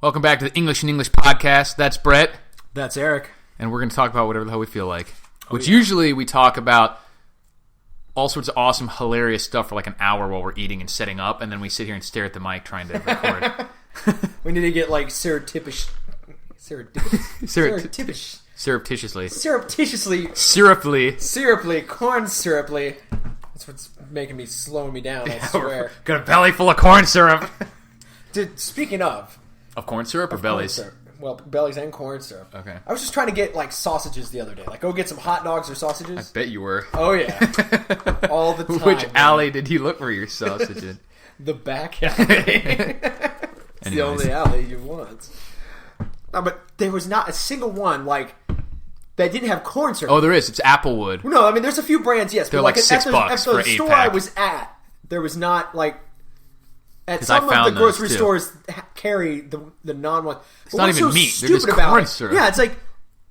Welcome back to the English in English podcast. That's Brett. That's Eric. And we're going to talk about whatever the hell we feel like. Usually we talk about all sorts of awesome, hilarious stuff for like an hour while we're eating and setting up, and then we sit here and stare at the mic trying to record. We need to get like surreptitiously. Corn syruply. That's what's slowing me down, I swear. Got a belly full of corn syrup. Dude, speaking of corn syrup or bellies? Syrup. Well, bellies and corn syrup. Okay. I was just trying to get like sausages the other day. Like, go get some hot dogs or sausages. I bet you were. Oh, yeah. All the time. Which alley did you look for your sausage in? The back alley. It's the only alley you want. No, but there was not a single one, like, that didn't have corn syrup. Oh, there is. It's Applewood. No, I mean, there's a few brands, yes. They're but like $6 for at the 8 store pack. I was at, there was not, like... At 'Cause I some of found the grocery those, too. stores carry the non-one. It's not even meat. They're just corn syrup. Yeah, it's like,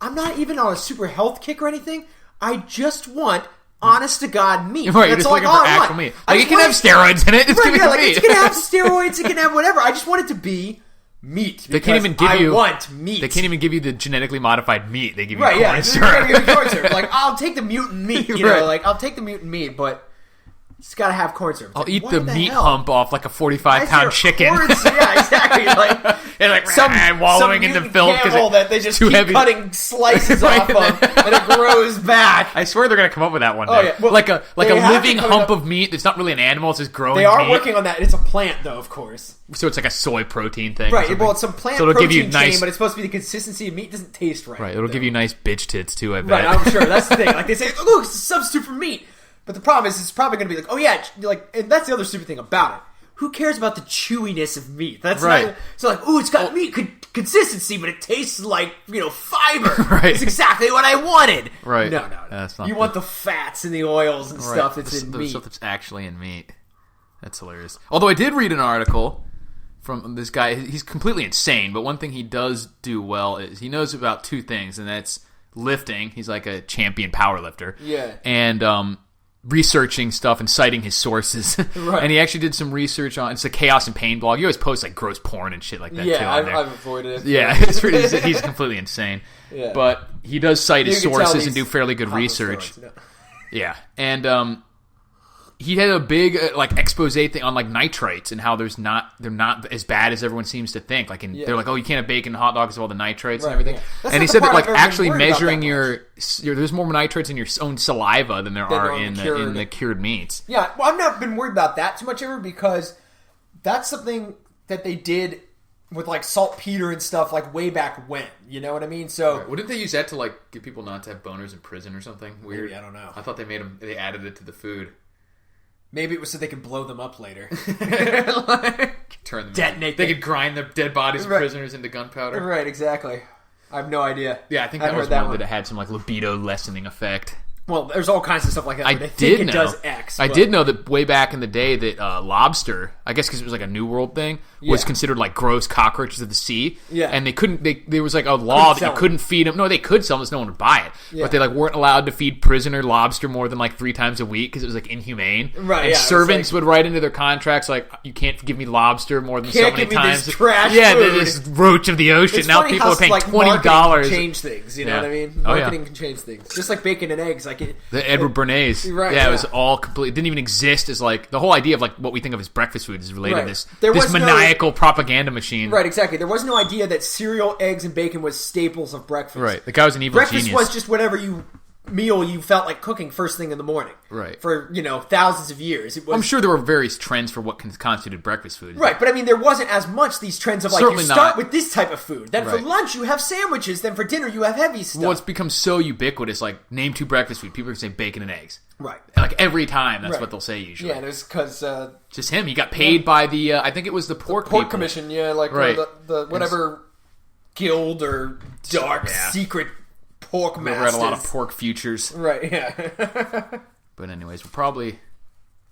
I'm not even on a super health kick or anything. I just want honest-to-God meat. Right, you're just looking for actual meat. Like, it can have steroids in it. Just give me the meat. It can have steroids. It can have whatever. I just want it to be meat. They can't even give you... I want meat. They can't even give you the genetically modified meat. They give you corn syrup. Give me corn syrup. Like, I'll take the mutant meat. You know, like, I'll take the mutant meat, but... It's got to have corn syrup. I'll eat the meat hump off like a 45-pound chicken. Yeah, exactly. Like, and like some wallowing in the filth because that they just keep cutting slices off of, and it grows back. I swear they're gonna come up with that one day. Oh, yeah. Well, like a living hump of meat that's not really an animal; it's just growing. They are meat. working on that. It's a plant, though, of course. So it's like a soy protein thing, right? Well, it's some plant protein chain, but it's supposed to be the consistency of meat. It doesn't taste right. Right. It'll give you nice bitch tits too. I bet. Right. I'm sure that's the thing. Like they say, look, it's a substitute for meat. But the problem is, it's probably going to be like, oh yeah, like, and that's the other stupid thing about it. Who cares about the chewiness of meat? That's right. Not, so like, it's got meat consistency, but it tastes like fiber. Right. It's exactly what I wanted. Right. No. That's not you want the fats and the oils and stuff that's in the meat. Stuff that's actually in meat. That's hilarious. Although I did read an article from this guy. He's completely insane, but one thing he does do well is he knows about two things, and that's lifting. He's like a champion power lifter. Yeah. And researching stuff and citing his sources. Right. And he actually did some research on, it's a Chaos and Pain blog. You always post like gross porn and shit like that too. Yeah, I've avoided it. Yeah, it's pretty, he's completely insane. Yeah. But he does cite his sources and do fairly good research. Yeah. And he had a big expose thing on like nitrates and how they're not as bad as everyone seems to think. Like, they're like, oh, you can't have bacon and hot dogs with all the nitrates and everything. Yeah. And he said that like actually measuring there's more nitrates in your own saliva than there are in the cured meats. Yeah, well, I've not been worried about that too much ever because that's something that they did with like saltpeter and stuff like way back when. You know what I mean? So, right. Well, didn't they use that to like get people not to have boners in prison or something weird? Maybe, I don't know. I thought they added it to the food. Maybe it was so they could blow them up later. Turn them detonate. They could grind the dead bodies of prisoners into gunpowder. Right, exactly. I have no idea. Yeah, I think that was one that it had some like libido lessening effect. Well, there's all kinds of stuff like that. I did know that way back in the day that lobster, I guess because it was like a New World thing, was considered like gross cockroaches of the sea. Yeah. And they couldn't. There was like a law that you couldn't feed them. No, they could sell them, just no one would buy it. Yeah. But they like weren't allowed to feed prisoner lobster more than like 3 times a week because it was like inhumane. Right. And servants would write into their contracts like, you can't give me lobster more than so many times. This trash food. This roach of the ocean. It's now people are paying $20. Can change things. You know what I mean? Oh, marketing can change things. Just like bacon and eggs. Like the Edward Bernays. Right, it was all complete. It didn't even exist as like the whole idea of like what we think of as breakfast food is related to this maniacal propaganda machine. Right, exactly. There was no idea that cereal, eggs, and bacon was staples of breakfast. Right. The guy was an evil breakfast genius. was just whatever meal you felt like cooking first thing in the morning. Right. For, thousands of years. It was, I'm sure there were various trends for what constituted breakfast food. Right, but I mean, there wasn't as much these trends of like, certainly you start not. With this type of food. Then for lunch, you have sandwiches. Then for dinner, you have heavy stuff. Well, it's become so ubiquitous. Like, name 2 breakfast food. People are saying bacon and eggs. Right. And like every time, that's what they'll say usually. Yeah, and it's because... just him. He got paid by the, I think it was the pork commission, like the whatever guild or dark secret pork masters. We read a lot of pork futures. Right, yeah. But anyways, we'll probably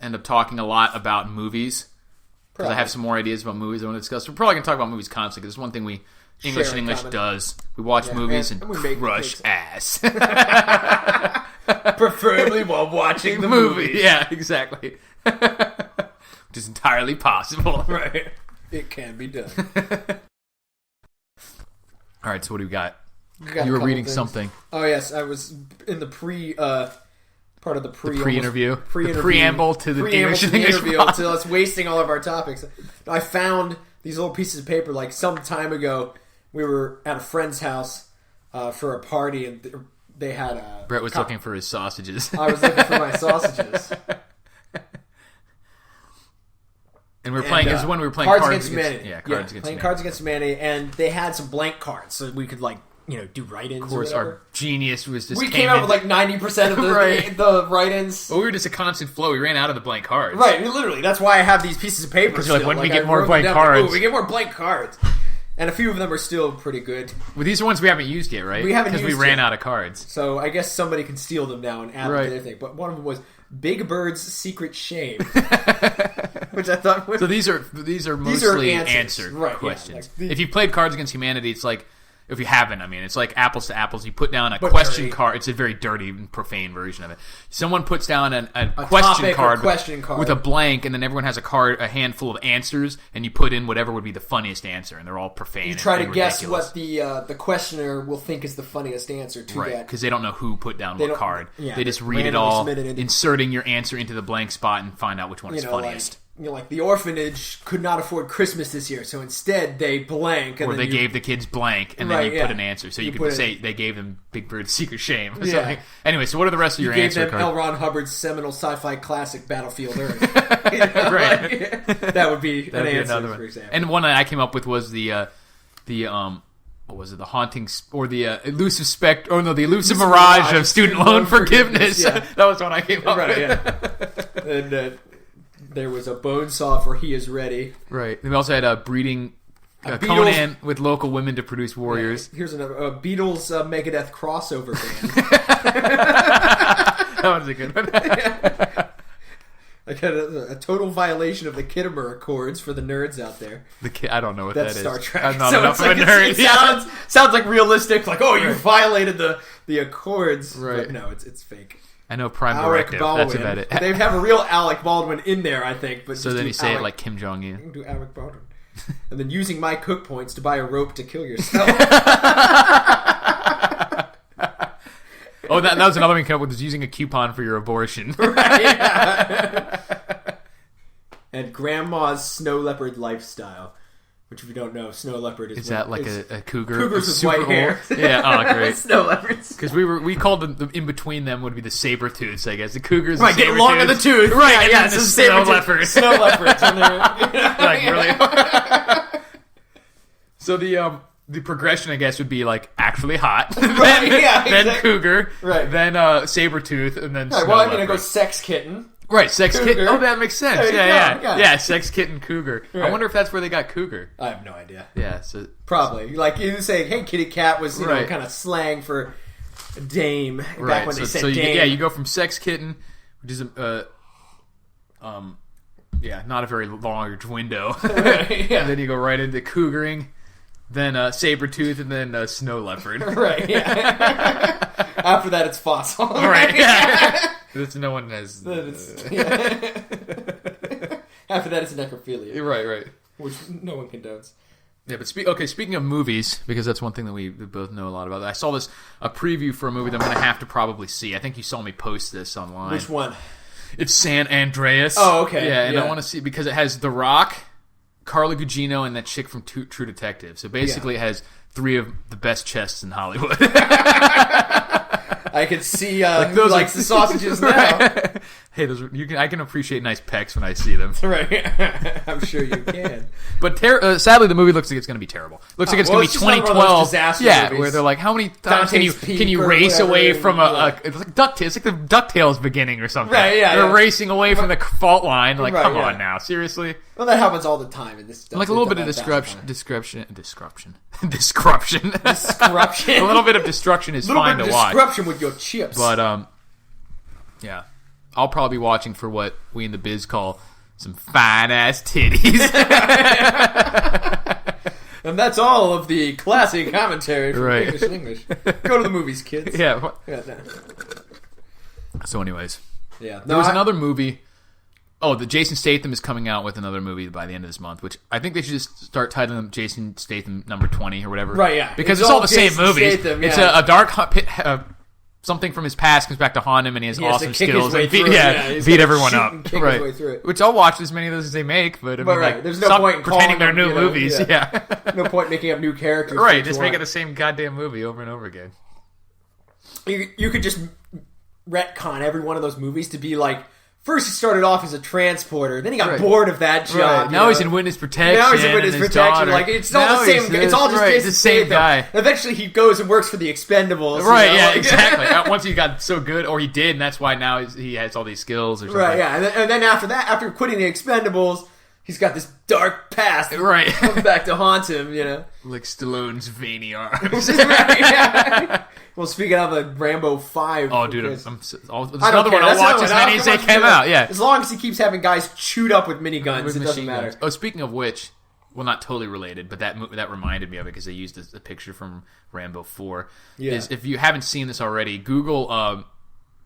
end up talking a lot about movies. Because I have some more ideas about movies I want to discuss. We're probably going to talk about movies constantly because it's one thing English in English does. We watch movies and crush ass. Preferably while watching the movie. Yeah, exactly. Which is entirely possible. Right. It can be done. All right, so what do we got? got You were a reading things. something. Oh yes, I was in the part of the pre-interview, pre-interview, the preamble to the English interview pod. until it's wasting all of our topics. I found these little pieces of paper like some time ago. We were at a friend's house for a party, and they had Brett was looking for his sausages. I was looking for my sausages. And we were playing. It was when we were playing Cards Against Humanity. Yeah, Cards Against Humanity. Cards Against Humanity, and they had some blank cards, so we could do write-ins. Of course, our genius was just. We came out with 90% of the Right. the write-ins. Well, we were just a constant flow. We ran out of the blank cards. Right, literally. That's why I have these pieces of paper. Because you're like, when do we get I more wrote blank them down, cards? "Ooh, we get more blank cards. And a few of them are still pretty good. Well, these are ones we haven't used yet, right? We haven't because we used ran yet. out of cards. So I guess somebody can steal them now and add them to their thing. But one of them was Big Bird's Secret Shame. Which I thought was... So these are mostly answer right, questions. Yeah, if you played Cards Against Humanity, it's like, if you haven't, I mean, it's like apples to apples. You put down a question dirty. card. It's a very dirty and profane version of it. Someone puts down a question card, card with a blank, and then everyone has a handful of answers, and you put in whatever would be the funniest answer, and they're all profane. You try to guess ridiculous. what the questioner will think is the funniest answer to that. Because they don't know who put down what card. Yeah, they just read it randomly all, submitted it. inserting your answer into the blank spot, and find out which one is funniest. Like the orphanage could not afford Christmas this year, so instead they blank. And or they gave the kids blank, and then you put an answer. So you could say they gave them Big Bird's Secret Shame. Or something. Anyway, so what are the rest of your answer cards? You gave them L. Ron Hubbard's seminal sci-fi classic Battlefield Earth. Right. That would be an answer, another one. for example. And one that I came up with was the what was it? The haunting or the elusive spectre? Oh no, the elusive mirage of student loan forgiveness. Yeah. That was one I came up with. Yeah. And there was a bone saw for He Is Ready. Right. We also had breeding Conan with local women to produce warriors. Yeah. Here's another Beatles Megadeth crossover band. That was a good one. I got a total violation of the Kittimer Accords for the nerds out there. I don't know what That's that is. Star Trek. I'm not So enough it's of a nerd. it sounds like realistic. Like, you violated the Accords. Right. But no, it's fake. I know Prime Alec Directive. Baldwin. That's about it. They have a real Alec Baldwin in there, I think. But So then you say it like Kim Jong-un. Do Alec Baldwin. And then using my cook points to buy a rope to kill yourself. Oh, that was another one you came up with, was using a coupon for your abortion. Right, yeah. And Grandma's Snow Leopard lifestyle. Which, if you don't know, snow leopard is that like a cougar? Cougars with white hair. Yeah, oh, great. Snow leopards. Because we called the in between them would be the saber tooths, I guess. The cougars, right, get long in the tooth, right? Yeah, and then the snow leopards. Snow leopards, and like really. So the progression, I guess, would be like actually hot, right, then cougar, right, then saber tooth, and then snow well, I'm leopard. gonna go sex kitten. Right, sex cougar. kitten. Oh, that makes sense. Yeah, sex kitten cougar. Right. I wonder if that's where they got cougar. I have no idea. Yeah, so probably like you say, hey, kitty cat was right. kind of slang for dame back right. when they said so dame. You go from sex kitten, which is not a very large window, right, yeah. and then you go right into cougaring, then saber tooth, and then snow leopard. Right. Yeah. After that, it's fossil. Right. Yeah. No one has. After that, it's necrophilia. Right. Which no one condones. Yeah, but speaking of movies, because that's one thing that we both know a lot about. I saw a preview for a movie that I'm going to have to probably see. I think you saw me post this online. Which one? It's San Andreas. Oh, okay. Yeah, and I want to see because it has The Rock, Carla Gugino, and that chick from True Detective. So basically, it has 3 of the best chests in Hollywood. I can see who likes the sausages now. Right. Hey, I can appreciate nice pecs when I see them. Right. I'm sure you can. But sadly, the movie looks like it's going to be terrible. Looks like it's going to be 2012. Yeah, where they're like, how many times can you race away from it's like DuckTales? It's like the DuckTales beginning or something. Right, yeah. They're racing away from the fault line. Like, right, come on now, seriously. Well, that happens all the time in this stuff. Like a little bit of destruction. A little bit of destruction is fine to watch. Destruction with your chips. But yeah, I'll probably be watching for what we in the biz call some fine ass titties. And that's all of the classic commentary from right. English. Go to the movies, kids. Yeah. No. So, anyways, yeah. there was another movie Oh, the Jason Statham is coming out with another movie by the end of this month, which I think they should just start titling them Jason Statham number 20 or whatever. Right, yeah. Because it's all the Jason same movies. Statham, It's yeah. a dark something from his past comes back to haunt him, and he has awesome skills and beat everyone up. Kick right. his way through it. Which I'll watch as many of those as they make, but I mean, right. like, There's no stop point in pretending calling they're them, new movies. Yeah. No point making up new characters. Right, just making the same goddamn movie over and over again. You could just retcon every one of those movies to be like, first he started off as a transporter, then he got bored of that job. Right. Now he's in witness protection. Now he's in witness protection. Like it's all the same. It's all just the same guy. Eventually, he goes and works for the Expendables. Right? You know? Yeah, exactly. Once he got so good, or he did, and that's why now he has all these skills. Or something. Right. Yeah, and then after that, after quitting the Expendables, he's got this dark past. Right. Comes back to haunt him. You know, like Stallone's veiny arms. Right, yeah. Well, speaking of a Rambo 5. Oh, dude, there's another one. I'll watch as many as they came out. Yeah, as long as he keeps having guys chewed up with miniguns, it doesn't matter. Oh, speaking of which, well, not totally related, but that reminded me of it because they used a picture from Rambo 4. Yeah. Is if you haven't seen this already, Google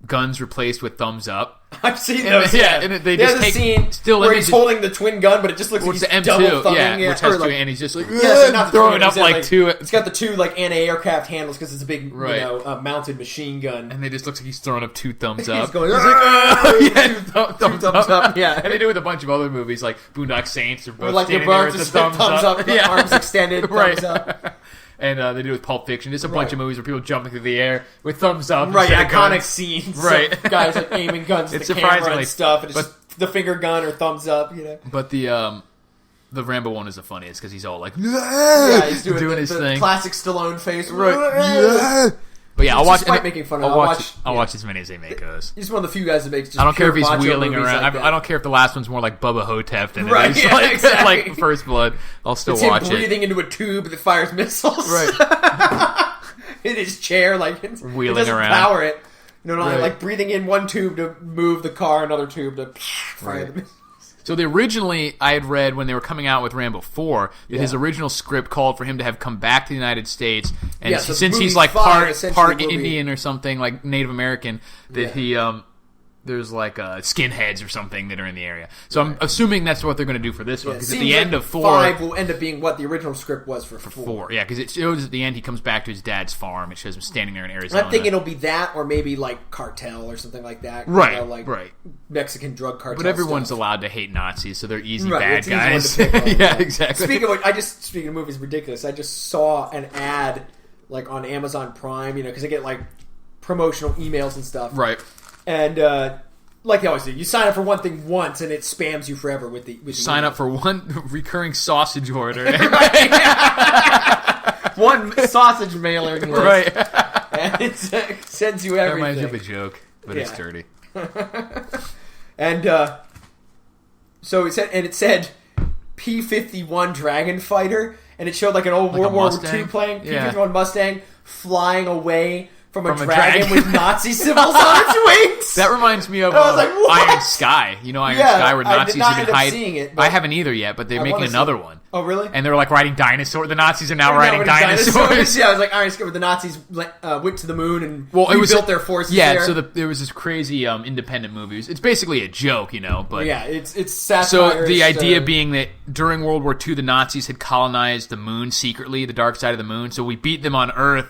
guns replaced with thumbs up. I've seen those. Yeah, and they just take scene still where he's holding the twin gun, but it just looks like he's the M2, double thumbing. which has two, and he's just like not throwing up like two. It's got the two like anti-aircraft handles because it's a big, mounted machine gun, and they just looks like he's throwing up two thumbs up. He's going, thumbs up. Yeah, and they do it with a bunch of other movies like Boondock Saints or both like standing there with the thumbs up, arms extended, thumbs up. And they do it with Pulp Fiction. Just a bunch of movies where people jumping through the air with thumbs up. Right, iconic scenes. Right. Of guys like aiming guns at the camera and stuff. And it's just the finger gun or thumbs up, you know. But the Rambo one is the funniest because he's all like, yeah, he's doing his thing. Classic Stallone face. Right. But yeah, I'll watch. Making fun of. I'll watch as many as they make those. He's one of the few guys that makes. Just I don't care if he's macho wheeling around. like I don't care if the last one's more like Bubba Hotep than right, it is exactly. like First Blood. I'll still it's watch him breathing into a tube that fires missiles. Right. In his chair, like wheeling it doesn't around. Power it. You know, like breathing in one tube to move the car, another tube to fire the missiles. So originally, I had read when they were coming out with Rambo 4 that his original script called for him to have come back to the United States, and so since he's like part Indian or something, like Native American, that he there's like skinheads or something that are in the area. So I'm assuming that's what they're going to do for this one, because at the end of 4... 5 will end up being what the original script was for 4. Yeah, because it shows at the end he comes back to his dad's farm. It shows him standing there in Arizona. And I'm thinking it'll be that, or maybe like cartel or something like that. Right, you know, like Mexican drug cartel. But everyone's stuff. allowed to hate Nazis, so they're easy bad guys. Yeah, exactly. Speaking of movies ridiculous, I just saw an ad like on Amazon Prime, you know, because I get like promotional emails and stuff. Right. And like they always do, you sign up for one thing once and it spams you forever with the sign up for one recurring sausage order. One sausage mailing list. Right. And it sends you everything. That reminds me of a joke, but it's dirty. And so it said P-51 Dragon Fighter, and it showed like an old World War II plane, P-51 Mustang, flying away from a dragon with Nazi symbols on its wings. That reminds me of I was like, Iron Sky. You know Iron Sky, where Nazis have been hiding. I haven't either yet, but they're making another one. Oh, really? And they're like riding dinosaurs. The Nazis are now riding dinosaurs. Yeah, I was like Iron Sky, where the Nazis went to the moon and rebuilt their forces there. Yeah, so there was this crazy independent movie. It's basically a joke, you know. But yeah, it's satire. So the idea being that during World War II, the Nazis had colonized the moon secretly, the dark side of the moon. So we beat them on Earth.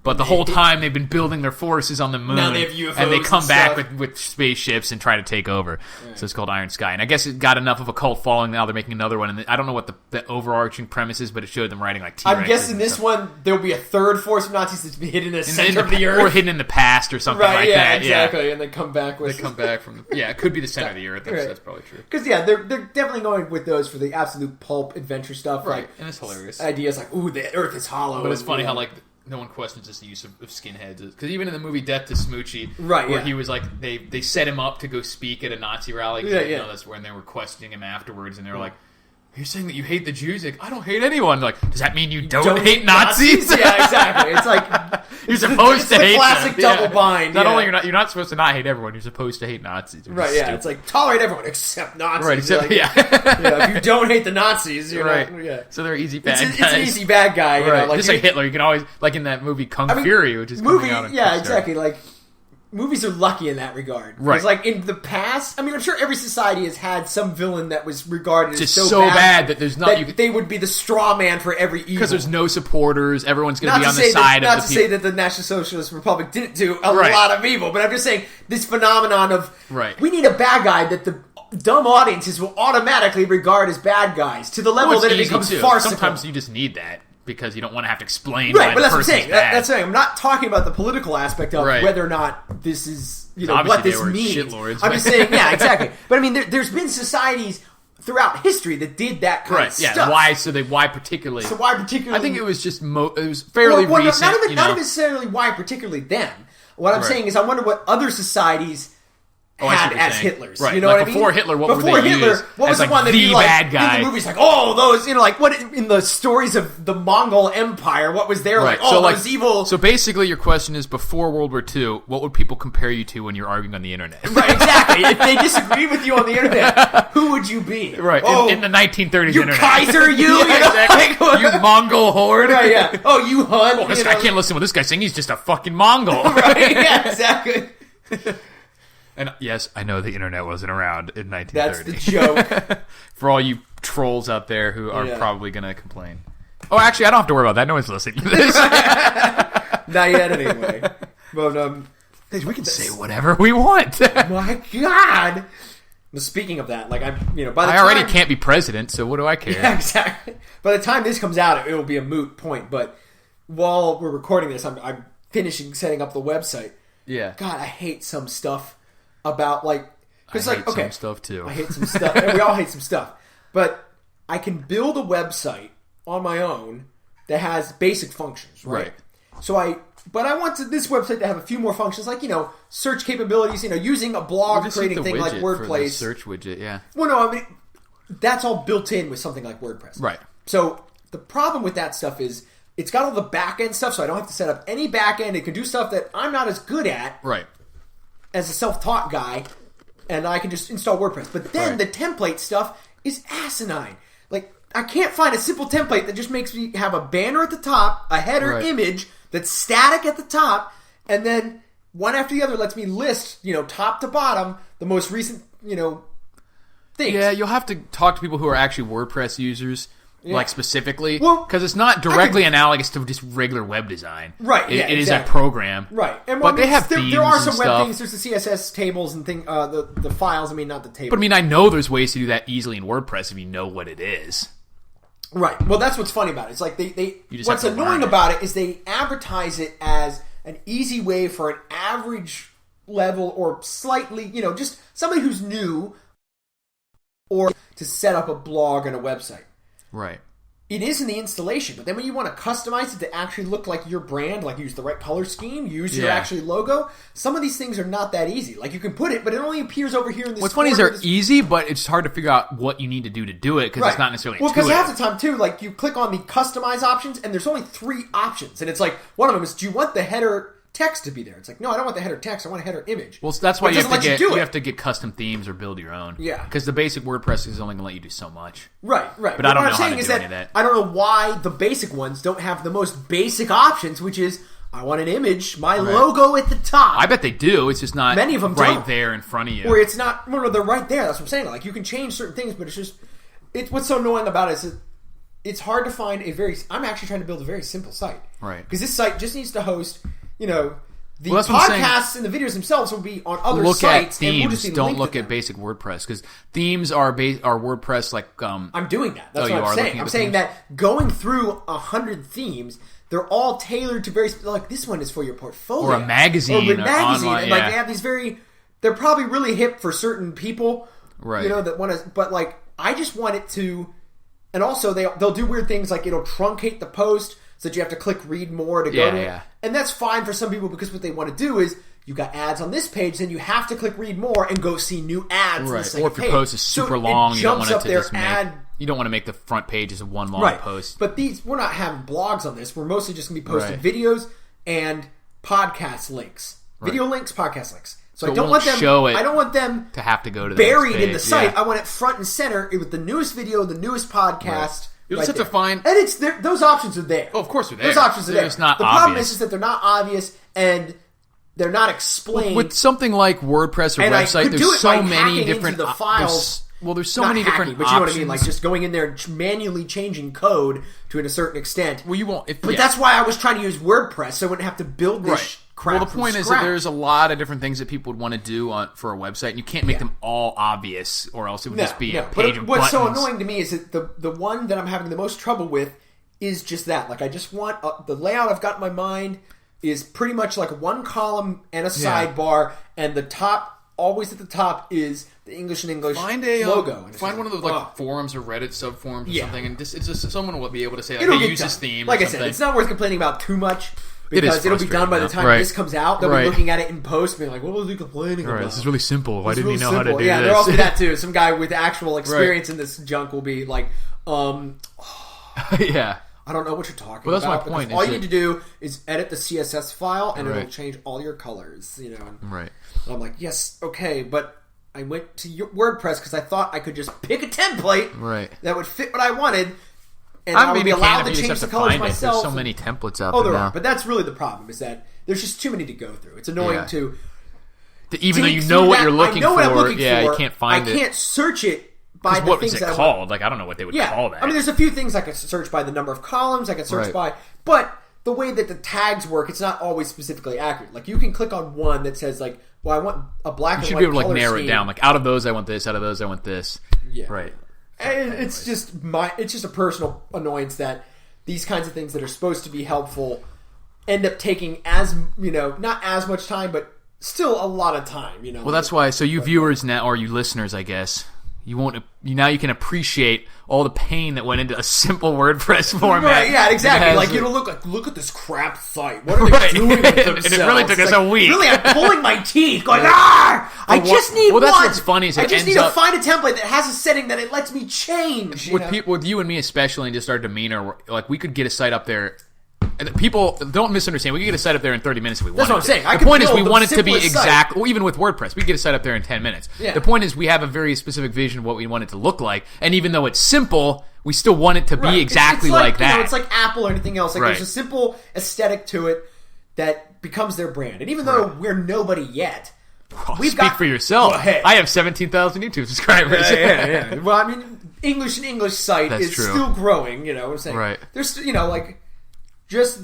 But the whole time they've been building their forces on the moon, now they have UFOs and they come back stuff. with spaceships and try to take over. Right. So it's called Iron Sky, and I guess it got enough of a cult following. Now they're making another one, and I don't know what the overarching premise is, but it showed them riding like T-Rexes. I'm guessing this one there'll be a third force of Nazis that's hidden in the center of the earth, or hidden in the past, or something like that. Exactly. Yeah, and they come back with. They come back from. It could be the center of the earth. That's probably true. Because they're definitely going with those for the absolute pulp adventure stuff, right? Like, and it's hilarious. Ideas like, ooh, the earth is hollow. But it's funny how like. No one questions just the use of skinheads, because even in the movie Death to Smoochie, where he was like they set him up to go speak at a Nazi rally. You know, that's when they were questioning him afterwards, and they were like, "You're saying that you hate the Jews?" Like, I don't hate anyone. Like, does that mean you don't hate Nazis? Yeah, exactly. It's like you're supposed to hate classic them. double bind. Not only you're not supposed to not hate everyone, you're supposed to hate Nazis. Right? Yeah, it's like tolerate everyone except Nazis. Right? Except, if you don't hate the Nazis, you're right. Not, yeah. So they're easy bad guys. It's an easy bad guy. You know, like just like Hitler, you can always like in that movie Kung Fury, which is coming out. Yeah, exactly. Like movies are lucky in that regard. Right. It's like in the past, I mean, I'm sure every society has had some villain that was regarded just as so bad that there's not... that they would be the straw man for every evil. Because there's no supporters. Everyone's going to be on the side of the people. Not to say that the National Socialist Republic didn't do a lot of evil, but I'm just saying this phenomenon of we need a bad guy that the dumb audiences will automatically regard as bad guys to the level that it becomes farcical. Sometimes you just need that. Because you don't want to have to explain why but that's what I'm saying. That's what I'm saying. I'm not talking about the political aspect of whether or not this is, what this means. Shitlords, I'm just saying, yeah, exactly. But I mean, there's been societies throughout history that did that kind of stuff. Why particularly? So why particularly? I think it was just it was fairly recent. Not necessarily why particularly them. What I'm saying is, I wonder what other societies had as Hitler's. Right. You know what I mean? Before Hitler, what were they used? What was the one that the bad guy? In the movies, like, those, what in the stories of the Mongol Empire, what was there? Like, those evil... So basically your question is, before World War II, what would people compare you to when you're arguing on the internet? Right, exactly. If they disagree with you on the internet, who would you be? Right, in the 1930s you internet. Kaiser, you! Exactly. You Mongol horde. Right, yeah. Oh, you Hun. I can't listen to what this guy's saying. He's just a fucking Mongol. Right, yeah, exactly. And yes, I know the internet wasn't around in 1930. That's the joke. For all you trolls out there who are probably going to complain. Oh, actually, I don't have to worry about that. No one's listening to this. Not yet, anyway. But, we can say whatever we want. My God. Well, speaking of that, by the time... I already can't be president, so what do I care? Yeah, exactly. By the time this comes out, it will be a moot point. But while we're recording this, I'm finishing setting up the website. Yeah. God, I hate some stuff about because some stuff too. I hate some stuff, and we all hate some stuff. But I can build a website on my own that has basic functions, right? So I want this website to have a few more functions, like search capabilities, using a blog creating thing like WordPress. Search widget, yeah. Well, no, I mean that's all built in with something like WordPress, right? So the problem with that stuff is it's got all the back end stuff, so I don't have to set up any back end. It can do stuff that I'm not as good at, right? As a self-taught guy, and I can just install WordPress. But then the template stuff is asinine. I can't find a simple template that just makes me have a banner at the top, a header image that's static at the top, and then one after the other lets me list, top to bottom, the most recent, things. Yeah, you'll have to talk to people who are actually WordPress users. Specifically, because it's not directly analogous to just regular web design. Right, it is a program. Right. And but they have themes there are some web stuff. Things. There's the CSS tables and the files. I mean, not the tables. But I know there's ways to do that easily in WordPress if you know what it is. Right. Well, that's what's funny about it. It's like what's annoying about it is they advertise it as an easy way for an average level or slightly, just somebody who's new or to set up a blog and a website. Right. It is in the installation, but then when you want to customize it to actually look like your brand, like use the right color scheme, use your actual logo, some of these things are not that easy. You can put it, but it only appears over here in this What's funny is they're easy, but it's hard to figure out what you need to do it because it's not necessarily Well, because half the time, too, you click on the customize options, and there's only 3 options. And it's one of them is, do you want the header text to be there? It's no, I don't want the header text. I want a header image. Well, so that's why you have to get custom themes or build your own. Yeah. Because the basic WordPress is only going to let you do so much. Right. But I don't know how to do any of that. I don't know why the basic ones don't have the most basic options, which is, I want an image, my logo at the top. I bet they do. It's just not many of them right there in front of you. Or it's not, they're right there. That's what I'm saying. You can change certain things, but it's just, what's so annoying about it is it's hard to find I'm actually trying to build a very simple site. Right. Because this site just needs to host, the podcasts and the videos themselves will be on other look sites. At themes. And we'll just don't look at basic WordPress because themes are WordPress I'm doing that. That's what I'm saying. I'm saying that going through 100 themes, they're all tailored to very this one is for your portfolio or a magazine or online. And they have these they're probably really hip for certain people, right? That want to. But I just want it to, and also they'll do weird things it'll truncate the post. So that you have to click read more to go to it. And that's fine for some people because what they want to do is you got ads on this page, then you have to click read more and go see new ads. Right. On the or if your post is super long, you don't want it to just you don't want to make the front page as one long post. But we're not having blogs on this. We're mostly just going to be posting videos and podcast links. Video links, podcast links. So I don't want them. I don't want them to have to go to buried in the site. I want it front and center with the newest video, the newest podcast. Right. You'll just have to find... And it's there. Those options are there. Oh, of course they're there. Those options are there. It's not the obvious. problem is that they're not obvious, and they're not explained. With something like WordPress or website, there's so many different the files. There's so many different but options. You know what I mean? Like just going in there and manually changing code to a certain extent. Well, you won't. But that's why I was trying to use WordPress, so I wouldn't have to build this crap. Well, the point is that there's a lot of different things that people would want to do for a website, and you can't make them all obvious, or else it would just be a page of what's buttons. so annoying to me is that the one that I'm having the most trouble with is just that. Like, I just want the layout I've got in my mind is pretty much like one column and a sidebar, and the top, always at the top, is the English and English logo. Find one of those forums or Reddit subforums or something, and it's just someone will be able to say, like, hey, use this theme. Like I said, it's not worth complaining about too much. Because it'll be done by the time this comes out. They'll be looking at it in post, being like, "What was he complaining about? This is really simple. Why didn't he know how to do this?" Yeah, there'll also be that too. Some guy with actual experience in this junk will be like, "Yeah, I don't know what you're talking about." Well, that's my point. All you need to do is edit the CSS file, and it'll change all your colors. You know, right? And I'm like, yes, okay, but I went to WordPress because I thought I could just pick a template that would fit what I wanted. And I would be allowed to change the colors myself. There's so many templates out there now. But that's really the problem, is that there's just too many to go through. It's annoying to... Even though you know what you're looking for, what I'm looking for, you can't find it. I can't search it by the what things is it called? Like, I don't know what they would call that. I mean, there's a few things I could search by the number of columns, I could search by... But the way that the tags work, it's not always specifically accurate. Like, you can click on one that says, like, well, I want a black and white color scheme. You should be able to, like, narrow it down. Like, out of those, I want this. Out of those, I want this. Yeah. Right. And it's just a personal annoyance that these kinds of things that are supposed to be helpful end up taking not as much time, but still a lot of time. You know. Well, that's why. So you viewers now, or you listeners, I guess, you can appreciate all the pain that went into a simple WordPress format. Right? Yeah, exactly. Like, look at this crap site. What are they doing with themselves? And it really took us a week. Really, I'm pulling my teeth, going, I just need one. Well, that's what's funny. Is I just need to find a template that has a setting that it lets me change. With you and me especially, and just our demeanor, like, we could get a site up there. And people, don't misunderstand. We could get a site up there in 30 minutes if we wanted. That's what I'm saying. The point is, we want it to be exact. Well, even with WordPress, we could get a site up there in 10 minutes. Yeah. The point is, we have a very specific vision of what we want it to look like, and even though it's simple, we still want it to be exactly like that. It's like Apple or anything else. Like, there's a simple aesthetic to it that becomes their brand. And even though we're nobody yet, speak for yourself. Well, hey. I have 17,000 YouTube subscribers. Yeah. Well, I mean, English and English site is still growing. You know what I'm saying? Right. There's, like, just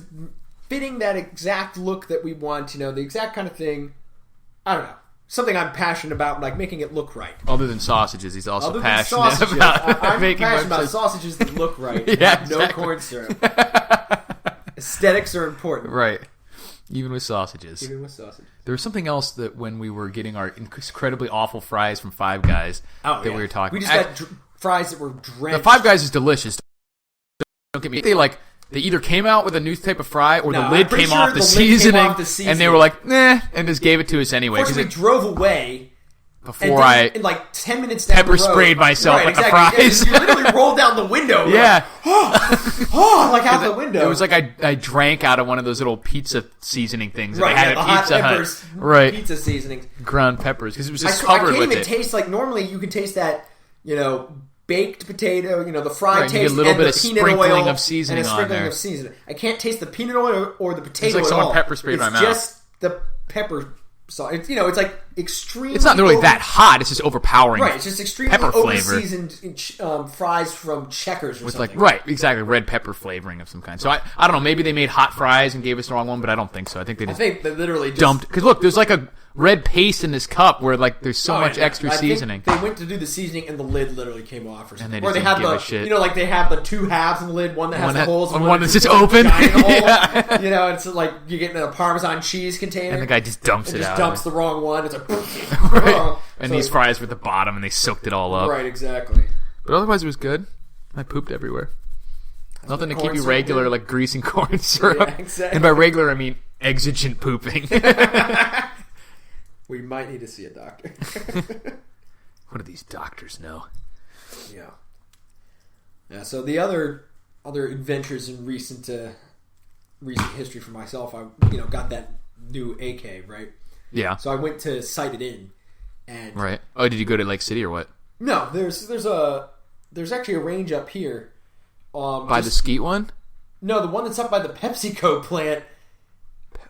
fitting that exact look that we want. You know, the exact kind of thing. I don't know. Something I'm passionate about, like making it look right. Other than sausages, he's also passionate about I'm making passionate about sausages that look right. No corn syrup. Aesthetics are important. Right. Even with sausages. There was something else that when we were getting our incredibly awful fries from Five Guys we were talking about. We just got fries that were drenched. The Five Guys is delicious. Don't get me. They either came out with a new type of fry or the lid came off the seasoning, and they were like, nah, and just gave it to us anyway. Of course, we drove away before in like 10 minutes down pepper the road, sprayed myself with the fries. You literally rolled down the window. Yeah. Like out the window. It was like I drank out of one of those little pizza seasoning things that I had at Pizza Hut. Right. Pizza seasonings. Ground peppers, because it was just covered with it. I can't even taste, like, normally you can taste that, baked potato, the fried taste, you get a little and bit the of peanut sprinkling oil of seasoning and a sprinkling on there. Of seasoning. I can't taste the peanut oil or the potato. It's like someone pepper sprayed my mouth. It's just the pepper sauce. It's like extremely. It's not really that hot. It's just overpowering. Right. It's just extremely pepper flavor. Seasoned fries from Checkers or something. Exactly, red pepper flavoring of some kind. So I don't know. Maybe they made hot fries and gave us the wrong one, but I don't think so. I think they literally dumped. Because look, there's like a red paste in this cup where like there's so much extra seasoning. They went to do the seasoning and the lid literally came off or something. And they have the shit. like they have the two halves in the lid, one that has the holes, and one that's just open. Hole. It's like you get in a Parmesan cheese container, and the guy just dumps it out. Dumps the wrong one. It's like right. And these fries were at the bottom, and they soaked it all up. Right, exactly. But otherwise, it was good. I pooped everywhere. Nothing to keep you regular, like greasing corn syrup. Yeah, exactly. And by regular, I mean exigent pooping. We might need to see a doctor. What do these doctors know? Yeah. Yeah. So the other adventures in recent history for myself, I got that new AK, right? Yeah. So I went to Sight It In, and right. Oh, did you go to Lake City or what? No, there's actually a range up here. By the Skeet one? No, the one that's up by the PepsiCo plant.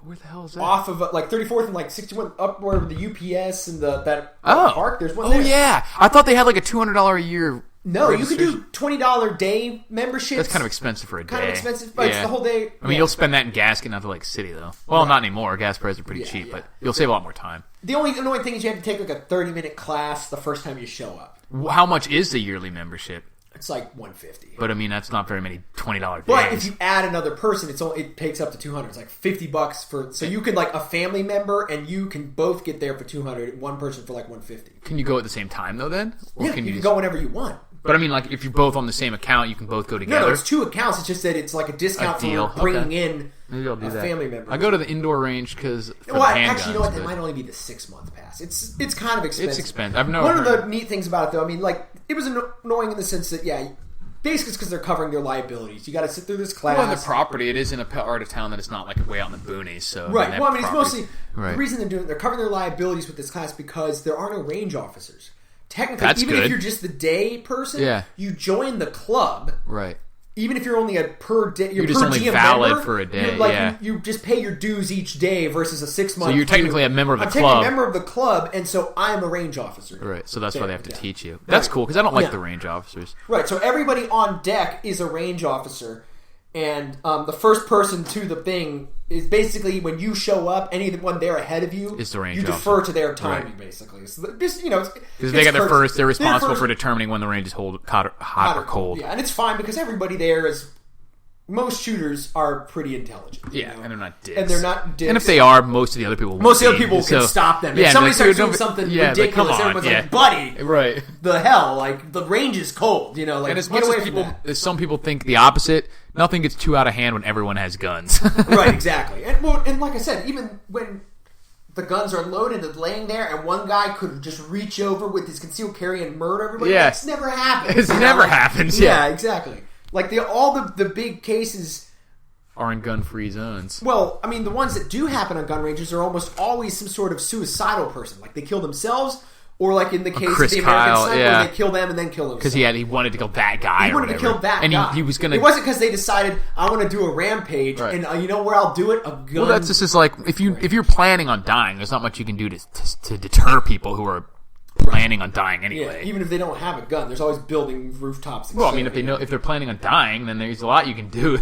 Where the hell is that? Off of like 34th and like 61, up where the UPS and that park. There's one there. Oh yeah, I thought they had like a $200 a year. No, you could do $20 day memberships. That's kind of expensive for a day. Kind of expensive, but it's the whole day. I mean, you'll spend that in gas getting out to Lake City, though. Well, not anymore. Gas prices are pretty cheap, but you'll save a lot more time. The only annoying thing is you have to take like a 30-minute class the first time you show up. How much is the yearly membership? It's like $150. But I mean, that's not very many $20 days. But if you add another person, it takes up to $200. It's like $50 for. So you could like a family member, and you can both get there for $200. One person for like $150. Can you go at the same time though? Then, or can you go whenever you want. But I mean, like if you're both on the same account, you can both go together. No, it's 2 accounts. It's just that it's like a discount for bringing in a family member. I go to the indoor range because actually, you know what? That might only be the 6-month pass. It's kind of expensive. It's expensive. One of the neat things about it, though, I mean, like it was annoying in the sense that basically it's because they're covering their liabilities. You got to sit through this class. Well, the property, it is in a part of town that it's not like way out in the boonies. So right. It's mostly the reason they're covering their liabilities with this class because there are no range officers. Technically, even if you're just the day person, you join the club. Right. Even if you're only a per day, you're just only valid member, for a day. You just pay your dues each day versus a 6-month. So you're technically a member of the club. I'm technically a member of the club, and so I'm a range officer. Right. So that's why they have to teach you. That's cool because I don't like the range officers. Right. So everybody on deck is a range officer, and the first person to the thing is basically when you show up, anyone there ahead of you is the range you defer to their timing, basically. So just because they got there first, they're responsible for determining when the range is hot or cold. Yeah, and it's fine because everybody there is. Most shooters are pretty intelligent. Yeah, and they're not dicks. And they're not dicks. And if they are, most of the other people can stop them. If somebody starts doing something ridiculous, everyone's like, buddy, right? The hell? Like, the range is cold, you know? Like, and as much as some people think the opposite, nothing gets too out of hand when everyone has guns. Right, exactly. And like I said, even when the guns are loaded and laying there, and one guy could just reach over with his concealed carry and murder everybody, that's never happened. It's never happens, Yeah, exactly. Like, all the big cases are in gun-free zones. Well, I mean, the ones that do happen on gun ranges are almost always some sort of suicidal person. Like, they kill themselves, or like in the case of the American Sniper, they kill them and then kill themselves. Because he wanted to kill that guy. He wanted to kill that guy. And he was going to... It wasn't because they decided, I want to do a rampage, and you know where I'll do it? A gun. Well, that's just like, if you're planning on dying, there's not much you can do to deter people who are planning on dying anyway. Yeah, even if they don't have a gun, there's always building rooftops. Well, I mean, if they're planning on dying, then there's a lot you can do.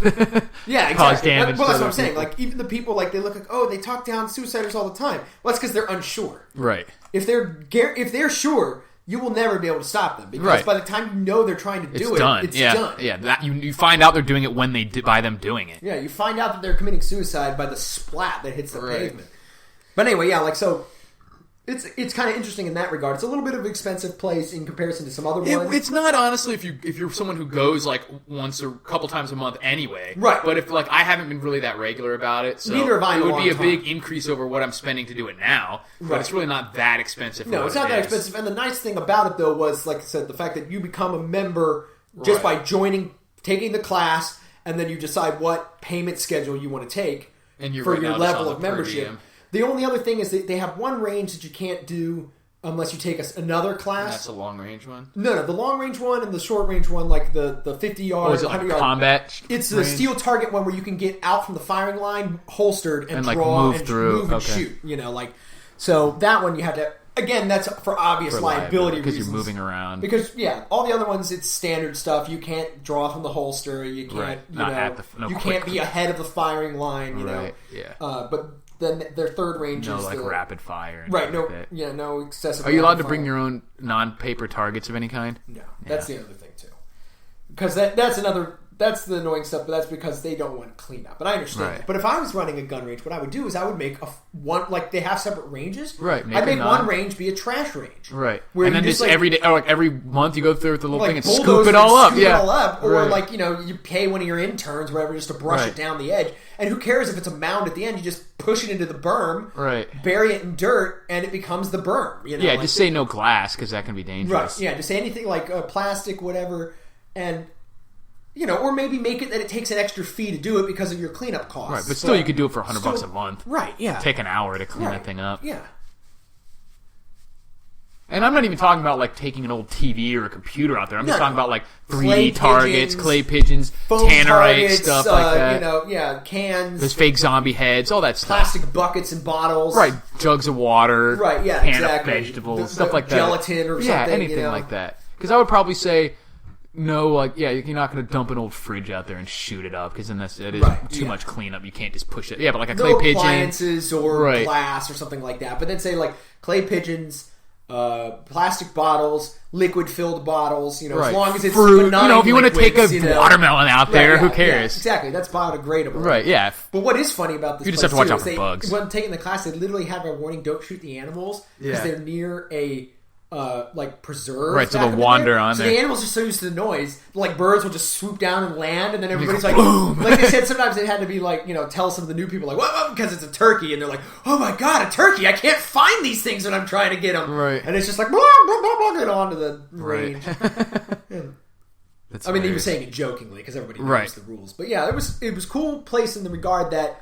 Yeah, exactly. Cause damage. Well, that's what I'm saying. Like, even the people, like, they look like, they talk down suiciders all the time. Well, that's because they're unsure. Right. If they're sure, you will never be able to stop them because by the time you know they're trying to do it, it's done. Yeah, you find out they're doing it when by them doing it. Yeah, you find out that they're committing suicide by the splat that hits the pavement. But anyway, so. It's kind of interesting in that regard. It's a little bit of an expensive place in comparison to some other ones. It's not, honestly, if you're someone who goes like once or a couple times a month anyway. Right. But if I haven't been really that regular about it, so neither have I. It would be a big increase over what I'm spending to do it now. Right. But it's really not that expensive. No, it's not that expensive. And the nice thing about it though was, like I said, the fact that you become a member just by taking the class, and then you decide what payment schedule you want to take for your level of membership. The only other thing is that they have one range that you can't do unless you take another class. And that's a long range one? No, the long range one and the short range one, like the 50-yard, is it 100-yard combat? It's the steel target one where you can get out from the firing line, holstered, and draw move through. Move and shoot. So that one you have to. Again, that's for obvious liability reasons. Because you're moving around. Because all the other ones, it's standard stuff. You can't draw from the holster. You can't. You can't be ahead of the firing line. Right. Yeah. But then their third range is rapid fire. Right. No excessive. Are you allowed to bring your own non-paper targets of any kind? No. That's the other thing too. Because that's another. That's the annoying stuff, but that's because they don't want cleanup. And I understand that. But if I was running a gun range, what I would do is I would make they have separate ranges. Right. I'd make one range be a trash range. Right. And then just every day, or every month you go through with the little thing and scoop it all up. Or you pay one of your interns, whatever, just to brush it down the edge. And who cares if it's a mound at the end? You just push it into the berm, bury it in dirt, and it becomes the berm. Yeah, just say no glass, because that can be dangerous. Right. Yeah, just say anything like plastic, whatever, and... or maybe make it that it takes an extra fee to do it because of your cleanup costs. Right, but still you could do it for $100 a month. Right, yeah. Take an hour to clean that thing up. Yeah. And I'm not even talking about like taking an old TV or a computer out there. I'm just talking about like 3D targets, clay pigeons, tannerite targets, stuff like that. Cans. There's fake zombie heads, all that stuff. Plastic buckets and bottles. Right, jugs of water. Right, yeah, pan exactly. of vegetables, stuff like that. Gelatin or something. Yeah, anything like that. Because I would probably say, no, like, yeah, you're not going to dump an old fridge out there and shoot it up because then it is too much cleanup. You can't just push it. Yeah, but like a clay pigeon. Appliances or glass or something like that. But then say like clay pigeons, plastic bottles, liquid-filled bottles, as long as it's fruit. benign If you want to take a watermelon out there, who cares? Yeah, exactly, that's biodegradable. Right, yeah. But what is funny about this you just have to watch out for bugs. When taking the class, they literally have a warning, don't shoot the animals because they're near a preserve. Right, so they'll wander on there. So the animals are so used to the noise, like birds will just swoop down and land, and then everybody's like, boom! Like they said, sometimes they had to be like, tell some of the new people, like, what? Because it's a turkey, and they're like, oh my god, a turkey! I can't find these things when I'm trying to get them. Right. And it's just like, blah, blah, blah, blah, get onto the range. I mean, he was saying it jokingly, because everybody knows the rules. But yeah, it was cool place in the regard that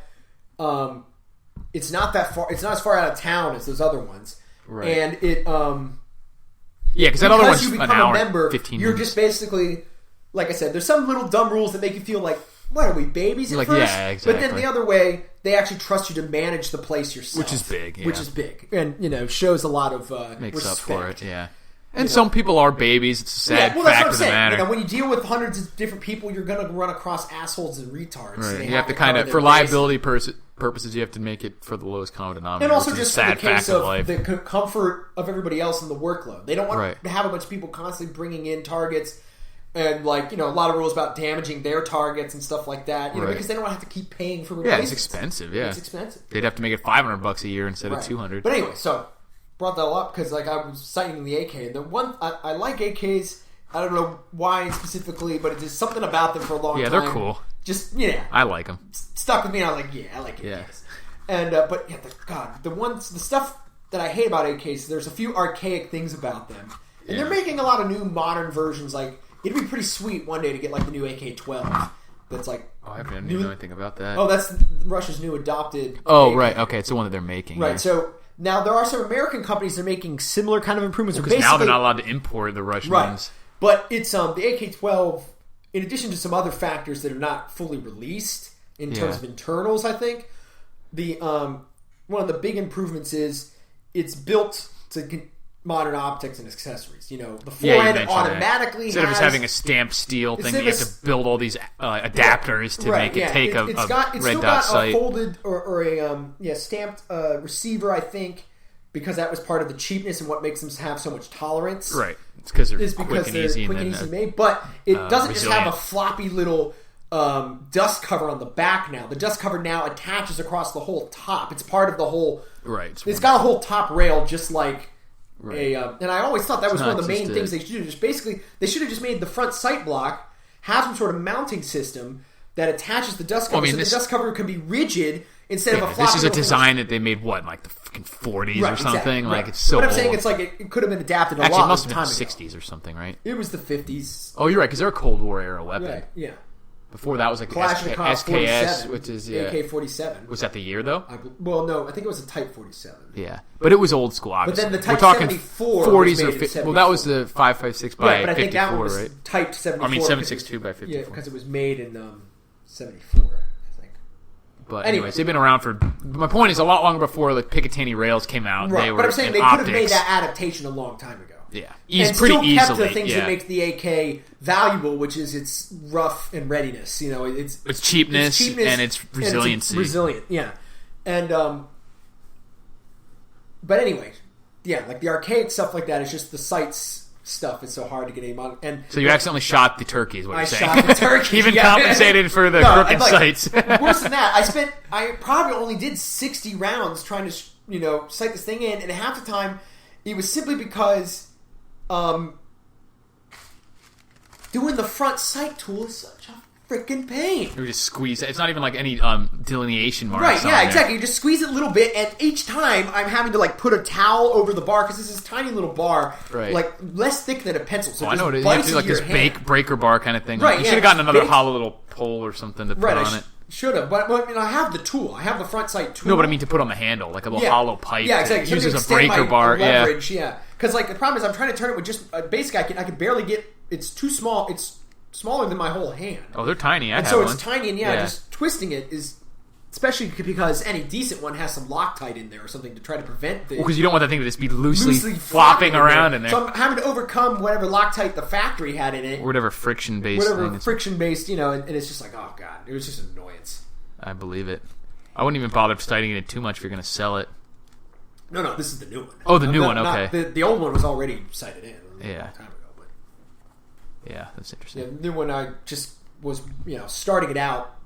it's not that far, it's not as far out of town as those other ones. Right. And it, yeah, because that other one's you become an hour, a member, 15 you're minutes. Just basically, like I said, there's some little dumb rules that make you feel like, what are we, babies at first? Yeah, exactly. But then the other way, they actually trust you to manage the place yourself. Which is big, yeah. Which is big. And, shows a lot of makes respect. up for it, yeah. And some people are babies. It's a sad fact of the matter. When you deal with hundreds of different people, you're going to run across assholes and retards. Right. You have to kind of, for liability purposes, you have to make it for the lowest common denominator. And also just for the case of the comfort of everybody else and the workload. They don't want to have a bunch of people constantly bringing in targets and, a lot of rules about damaging their targets and stuff like that. Because they don't want to have to keep paying for replacements. Yeah, it's expensive, yeah. It's expensive. They'd have to make it $500 a year instead of $200. But anyway, so brought that up because I was citing the AK. The one I like AKs. I don't know why specifically, but it's just something about them for a long time. Yeah, they're cool. Just I like them. Stuck with me. I was like, I like AKs. Yeah. And but the stuff that I hate about AKs, there's a few archaic things about them, and they're making a lot of new modern versions. Like it'd be pretty sweet one day to get like the new AK-12. That's like I haven't even know anything about that. Oh, that's Russia's new adopted. Oh, AK. right. Okay, it's the one that they're making. Right. Yeah. So. Now, there are some American companies that are making similar kind of improvements. Because now they're not allowed to import the Russian ones. But it's the AK-12, in addition to some other factors that are not fully released in terms of internals, I think, the one of the big improvements is it's built to modern optics and accessories. The forend automatically instead of just having a stamped steel thing, you have to build all these adapters to make it take a red dot sight. A folded or a stamped receiver, I think, because that was part of the cheapness and what makes them have so much tolerance. Right, it's because they're quick and easy made. But it doesn't just have a floppy little dust cover on the back now. The dust cover now attaches across the whole top. It's part of the whole. Right, it's got a whole top rail, just like. Right. And I always thought that was one of the main things they should do. Just basically, they should have just made the front sight block have some sort of mounting system that attaches the dust cover, so the dust cover can be rigid instead of a floppy. This is a design that they made like the fucking 40s or something. Exactly. Like it's so. But I'm old. saying it's like it could have been adapted a lot. Actually, it must have been the 60s or something, right? It was the 50s. Oh, you're right, because they're a Cold War era weapon. Right. Yeah. Before that was like SKS, which is AK-47. Was that the year though? No, I think it was a Type 47. Yeah, but it was old school. Obviously. But then the Type 74 40s or 50s. Well, that was the 5.56 by 54, but I think that one was right? Type 74. I mean 7.62 by 54. Yeah, because it was made in 74. I think. But anyways, they've been around for. My point is, a lot longer before like Picatinny rails came out. Right, they were but I'm saying they optics. could have made that adaptation a long time ago. Yeah, and pretty still easily. Kept the things that make the AK valuable, which is its rough and readiness. It's cheapness and its resiliency. And it's resilient, yeah. And but anyway, yeah, like the archaic stuff like that is just the sights stuff is so hard to get aim on. And so you accidentally shot the turkey, is what you're saying? I shot the turkey. Even compensated for the crooked sights. Worse than that, I probably only did 60 rounds trying to sight this thing in, and half the time it was simply because. Doing the front sight tool is such a freaking pain. You just squeeze it. It's not even like any delineation marks. Right, yeah, exactly. You just squeeze it a little bit, and each time I'm having to put a towel over the bar because this is a tiny little bar, less thick than a pencil. So I know it is. You have to do like this breaker bar kind of thing. Right, you should have gotten another hollow little pole or something to put on it. Should have, but I have the tool. I have the front sight tool. No, but I mean to put on the handle, like a little hollow pipe. Yeah, exactly. Use as a breaker bar. Leverage, yeah. Because like the problem is, I'm trying to turn it with just basically I can barely get. It's too small. It's smaller than my whole hand. Oh, they're tiny. It's tiny, and just twisting it is. Especially because any decent one has some Loctite in there or something to try to prevent the... because you don't want that thing to just be loosely flopping around in there. So I'm having to overcome whatever Loctite the factory had in it. Or whatever friction-based friction-based, and it's just like, oh, God. It was just an annoyance. I believe it. I wouldn't even bother studying it too much if you're going to sell it. No, this is the new one. Oh, the new one, okay. The old one was already sighted in a long time ago. But yeah, that's interesting. Yeah, the new one, I just was, starting it out.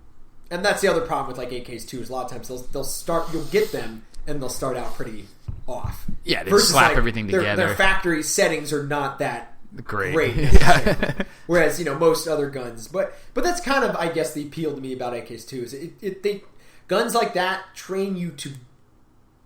And that's the other problem with like AKs too is a lot of times they'll start, you'll get them and they'll start out pretty off. Yeah, they slap everything together. Their factory settings are not that great. Yeah. Whereas most other guns, but that's kind of I guess the appeal to me about AKs too is guns like that train you to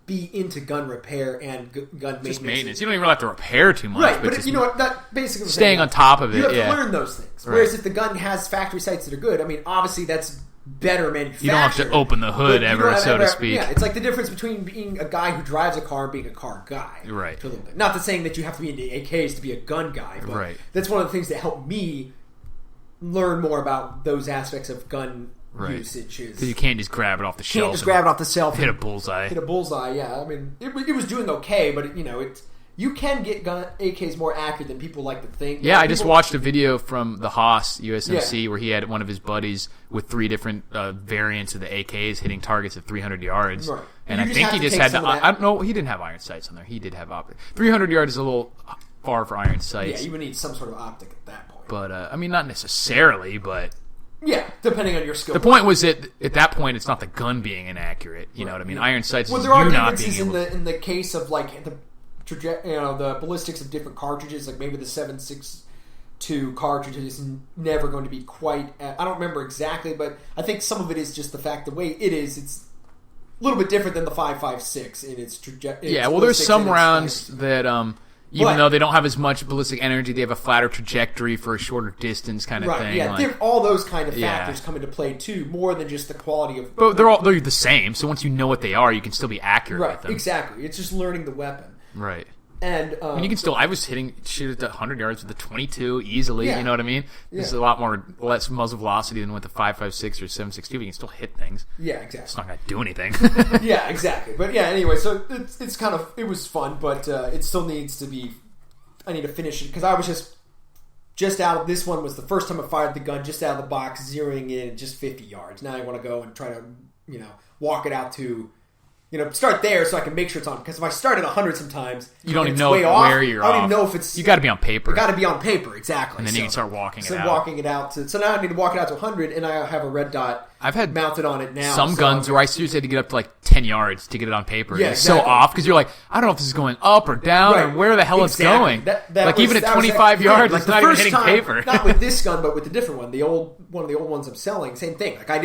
be into gun repair and gun maintenance. Just maintenance. You don't even have to repair too much. Right, but you know what? That basically staying on top of it. You have to learn those things. Right. Whereas if the gun has factory sights that are good, I mean, obviously that's better manufactured. You don't have to open the hood to speak. Yeah, it's like the difference between being a guy who drives a car and being a car guy. Right. Not saying that you have to be into AKs to be a gun guy, but that's one of the things that helped me learn more about those aspects of gun usage. Because you can't just grab it off the shelf. Can't just grab it off the shelf. Hit a bullseye. Yeah. I mean, it was doing okay, but you can get AKs more accurate than people like to think. Yeah, I just watched a video from the Haas USMC where he had one of his buddies with 3 different variants of the AKs hitting targets at 300 yards. Right. And I think he just had I don't know, he didn't have iron sights on there. He did have optic. 300 yards is a little far for iron sights. Yeah, you would need some sort of optic at that point. But, I mean, not necessarily, but... Yeah, depending on your skill. The point was that at that point, it's not the gun being inaccurate. You know what I mean? Iron sights is there are you not being differences in the case of, like, the ballistics of different cartridges, like maybe the 7.62 cartridge is never going to be quite. I don't remember exactly, but I think some of it is just the fact the way it is. It's a little bit different than the 5.56 in its trajectory. Yeah, well, there's some rounds that even though they don't have as much ballistic energy, they have a flatter trajectory for a shorter distance kind of thing. Yeah, like, all those kind of factors come into play too, more than just the quality of. But they're the same. So once you know what they are, you can still be accurate with them. Exactly. It's just learning the weapon. Right. And you can still. I was shoot at 100 yards with the 22 easily. Yeah. You know what I mean? This is a lot less muzzle velocity than with the 5.56 or 7.62. But you can still hit things. Yeah, exactly. It's not going to do anything. Yeah, exactly. But yeah, anyway, so it's kind of it was fun, but it still needs to be. I need to finish it because I was just out of this one was the first time I fired the gun just out of the box, zeroing in at just 50 yards. Now I want to go and try to walk it out to. Start there so I can make sure it's on. Because if I start at 100 sometimes, you don't even know where you're off. I don't even know if it's... You got to be on paper. You got to be on paper, exactly. And then you can start walking it out. Walking it out. So now I need to walk it out to 100, and I have a red dot mounted on it now. Some guns where I seriously had to get up to like 10 yards to get it on paper. Yeah, it's so off because you're like, I don't know if this is going up or down or where the hell it's going. Even at 25 yards, it's not even hitting paper. Not with this gun, but with the different one. One of the old ones I'm selling, same thing. Like I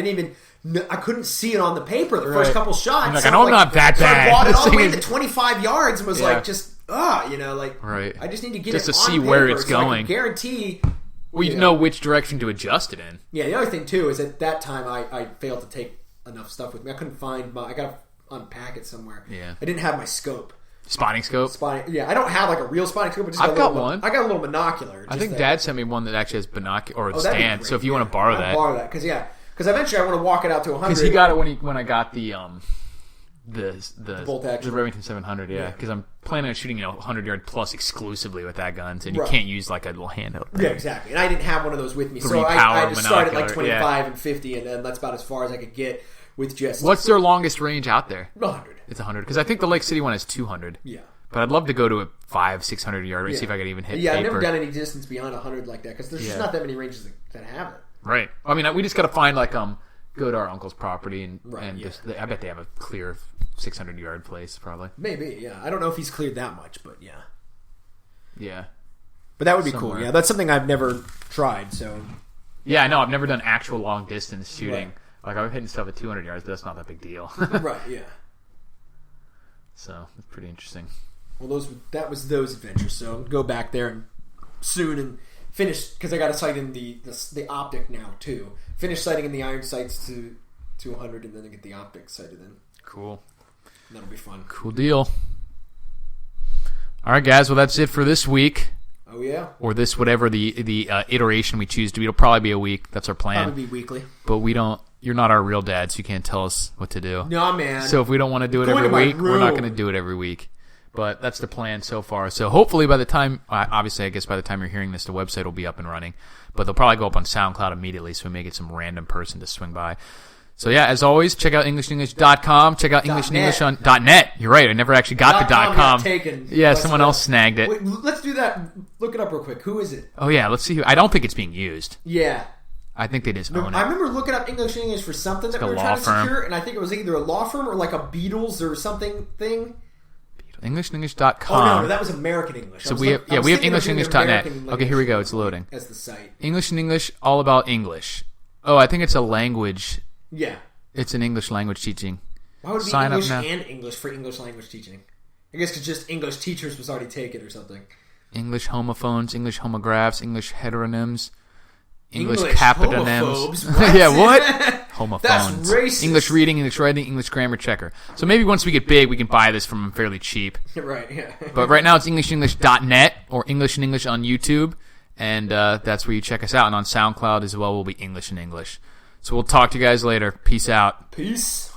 couldn't see it on the paper the first couple shots. Like, I know I'm not that bad. I bought it all the way to 25 yards and was I just need to get just it to on see paper where it's so going. I can guarantee. Well, you know which direction to adjust it in. Yeah, the other thing too is at that time I failed to take enough stuff with me. I couldn't find I got to unpack it somewhere. Yeah, I didn't have my scope. Spotting scope? Yeah, I don't have like a real spotting scope. But I've got one. I got a little binocular. I think Dad sent me one that actually has binocular or stand. So if you want to borrow that, borrow that because eventually I want to walk it out to 100. Because he got it when I got the bolt action, the Remington 700. Yeah, because I'm planning on shooting 100 yard plus exclusively with that gun, and you can't use like a little handheld thing. Yeah, exactly. And I didn't have one of those with me, so I just started like 25 and 50, and then that's about as far as I could get with just. What's their longest range out there? 100. It's 100 because I think the Lake City one is 200. Yeah. But I'd love to go to a 500-600 yard range, see if I could even hit paper. Yeah, I've never done any distance beyond 100 like that because there's just not that many ranges that have it. Right. I mean, we just got to find go to our uncle's property and I bet they have a clear 600 yard place probably. Maybe, yeah. I don't know if he's cleared that much, but yeah. Yeah. But that would be cool. Yeah, that's something I've never tried. So. Yeah, I know. I've never done actual long distance shooting. Right. Like I'm hitting stuff at 200 yards, but that's not that big deal. Right. Yeah. So it's pretty interesting. Well, that was those adventures. So go back there soon and finish because I got a sight in the optic now too. Finish sighting in the iron sights to to 100, and then get the optics sighted in. Cool. That'll be fun. Cool deal. All right, guys. Well, that's it for this week. Oh, yeah. Or this, whatever the iteration we choose to be. It'll probably be a week. That's our plan. Probably be weekly. But we don't. You're not our real dad, so you can't tell us what to do. No, man. So if we don't want to do it every week, we're not going to do it every week. But that's the plan so far. So hopefully by the time, obviously I guess by the time you're hearing this, the website will be up and running. But they'll probably go up on SoundCloud immediately, so we may get some random person to swing by. So yeah, as always, check out EnglishnEnglish.com. Check out EnglishnEnglish on .net. You're right, I never actually got the .com. Taken. Yeah, someone else snagged it. Wait, let's do that. Look it up real quick. Who is it? Oh yeah, let's see. I don't think it's being used. Yeah. I think they just own it. I remember looking up English for something that we were trying to secure, and I think it was either a law firm or like a Beatles or something thing. EnglishnEnglish.com. Oh no, that was American English. So we have EnglishnEnglish.net. Okay, here we go. It's loading. That's the site. English and English, all about English. Oh, I think it's a language. Yeah. It's an English language teaching. Why would it be English and English for English language teaching? I guess because just English teachers was already taken or something. English homophones, English homographs, English heteronyms, English capitonyms. Yeah, what? Homophones. That's racist. English reading, English writing, English grammar checker. So maybe once we get big, we can buy this from them fairly cheap. Right, yeah. But right now it's EnglishnEnglish.net or English and English on YouTube. And that's where you check us out. And on SoundCloud as well will be English and English. So we'll talk to you guys later. Peace out. Peace.